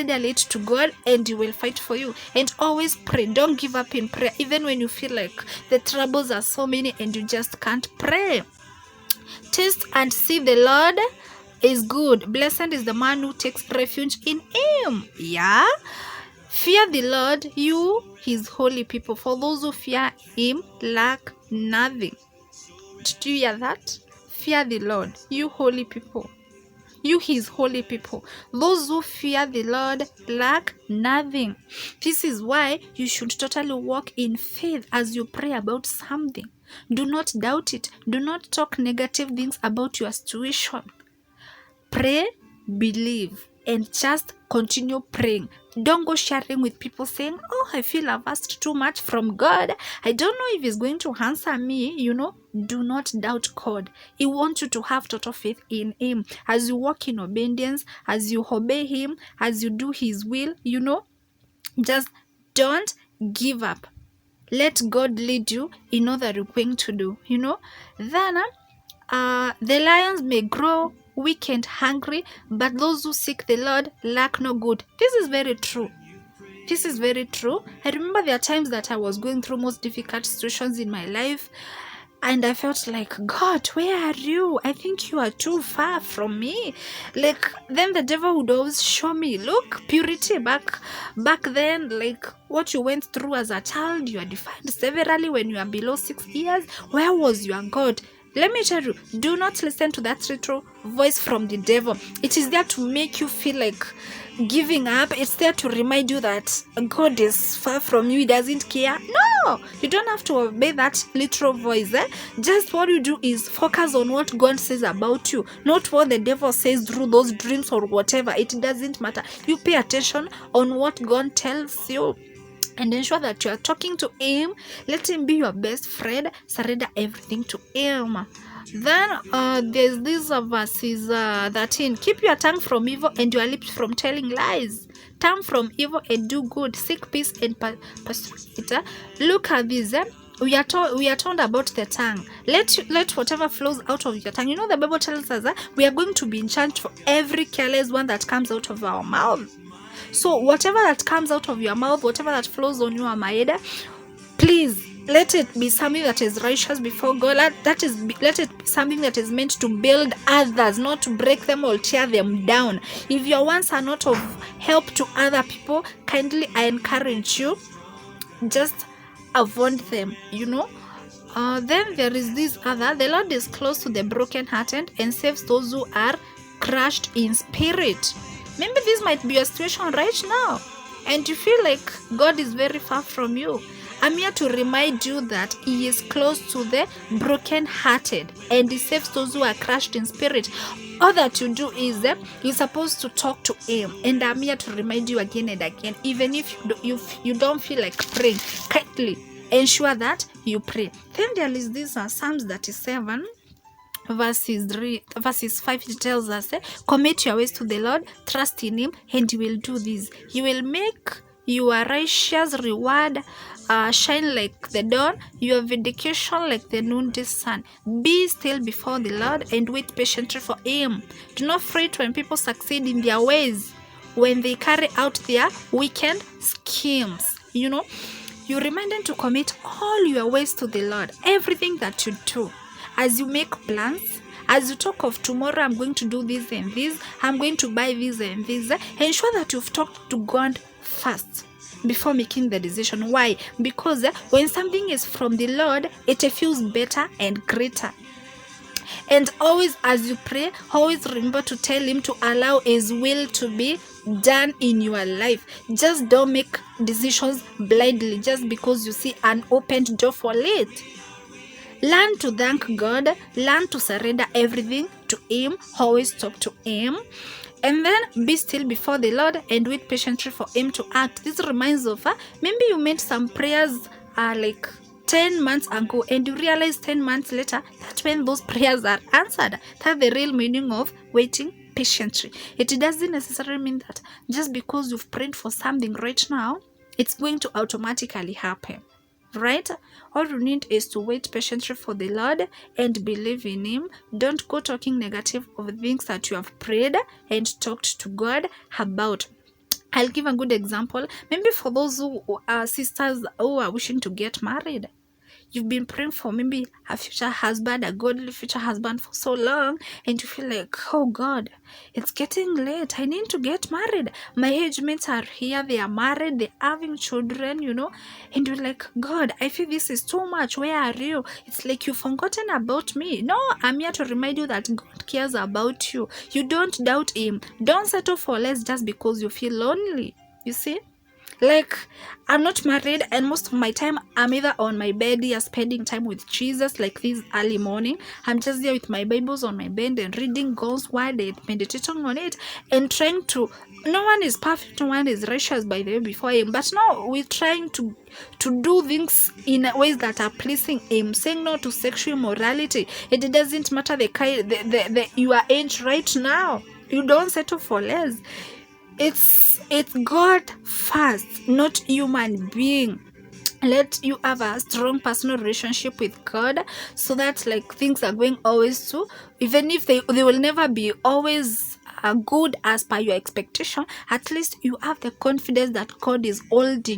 surrender it to God, and He will fight for you. And always pray. Don't give up in prayer, even when you feel like the troubles are so many and you just can't pray. Taste and see the Lord is good. Blessed is the man who takes refuge in Him. Yeah. Fear the Lord, you His holy people. For those who fear Him lack nothing. Did you hear that? Fear the Lord, you holy people. You His holy people. Those who fear the Lord lack nothing. This is why you should totally walk in faith as you pray about something. Do not doubt it. Do not talk negative things about your situation. Pray, believe, and just continue praying. Don't go sharing with people saying, oh, I feel I've asked too much from God. I don't know if He's going to answer me. Do not doubt God. He wants you to have total faith in Him. As you walk in obedience, as you obey Him, as you do His will, just don't give up. Let God lead you in all that you're going to do, Then, the lions may grow weak and hungry, but those who seek the Lord lack no good. This is very true. This is very true. I remember there are times that I was going through most difficult situations in my life, and I felt like, God, where are you? I think you are too far from me. Then the devil would always show me, look, purity back then, what you went through as a child, you are defined severally when you are below 6 years. Where was your God? Let me tell you, do not listen to that little voice from the devil. It is there to make you feel like giving up. It's there to remind you that God is far from you. He doesn't care. No, you don't have to obey that little voice. Just what you do is focus on what God says about you, not what the devil says through those dreams or whatever. It doesn't matter. You pay attention on what God tells you, and ensure that you are talking to Him. Let Him be your best friend. Surrender everything to Him. Then there's this verses 13. Keep your tongue from evil and your lips from telling lies. Turn from evil and do good. Seek peace and pursue it. Look at this. We are told about the tongue. Let whatever flows out of your tongue. The Bible tells us that we are going to be in charge for every careless one that comes out of our mouth. So whatever that comes out of your mouth, whatever that flows on your mind, please let it be something that is righteous before God. Let it be something that is meant to build others, not to break them or tear them down. If your words are not of help to other people, kindly I encourage you, just avoid them. Then there is this other. The Lord is close to the brokenhearted and saves those who are crushed in spirit. Maybe this might be your situation right now, and you feel like God is very far from you. I'm here to remind you that He is close to the broken-hearted, and He saves those who are crushed in spirit. All that you do is you're supposed to talk to Him, and I'm here to remind you again and again. Even if you don't feel like praying, kindly ensure that you pray. Then there is this Psalms 37. Verses 5, it tells us, commit your ways to the Lord, trust in Him, and He will do this. He will make your righteous reward shine like the dawn, your vindication like the noonday sun. Be still before the Lord and wait patiently for Him. Do not fret when people succeed in their ways, when they carry out their wicked schemes. You're reminded to commit all your ways to the Lord, everything that you do. As you make plans, as you talk of tomorrow, I'm going to do this and this, I'm going to buy this and this, ensure that you've talked to God first before making the decision. Why? Because when something is from the Lord, it feels better and greater. And always, as you pray, always remember to tell Him to allow His will to be done in your life. Just don't make decisions blindly just because you see an opened door for it. Learn to thank God. Learn to surrender everything to Him. Always talk to Him. And then be still before the Lord and wait patiently for Him to act. This reminds of maybe you made some prayers like 10 months ago, and you realize 10 months later that when those prayers are answered. That's the real meaning of waiting patiently. It doesn't necessarily mean that just because you've prayed for something right now, it's going to automatically happen. Right? All you need is to wait patiently for the Lord and believe in Him. Don't go talking negative of things that you have prayed and talked to God about. I'll give a good example. Maybe for those who are sisters who are wishing to get married, you've been praying for maybe a future husband, a godly future husband for so long, and you feel like, oh God, it's getting late. I need to get married. My age mates are here, they are married, they're having children, and you're like, God, I feel this is too much. Where are you? It's like you've forgotten about me. No, I'm here to remind you that God cares about you. You don't doubt Him. Don't settle for less just because you feel lonely. You see? Like, I'm not married, and most of my time I'm either on my bed here spending time with Jesus, like this early morning. I'm just there with my Bibles on my bed and reading God's word and meditating on it and trying to. No one is perfect, no one is righteous by the way before Him, but no, we're trying to do things in ways that are pleasing Him, saying no to sexual immorality. It doesn't matter your age right now. You don't settle for less. It's God first, not human being. Let you have a strong personal relationship with God, so that like things are going always to, even if they will never be always good as per your expectation, at least you have the confidence that God is holding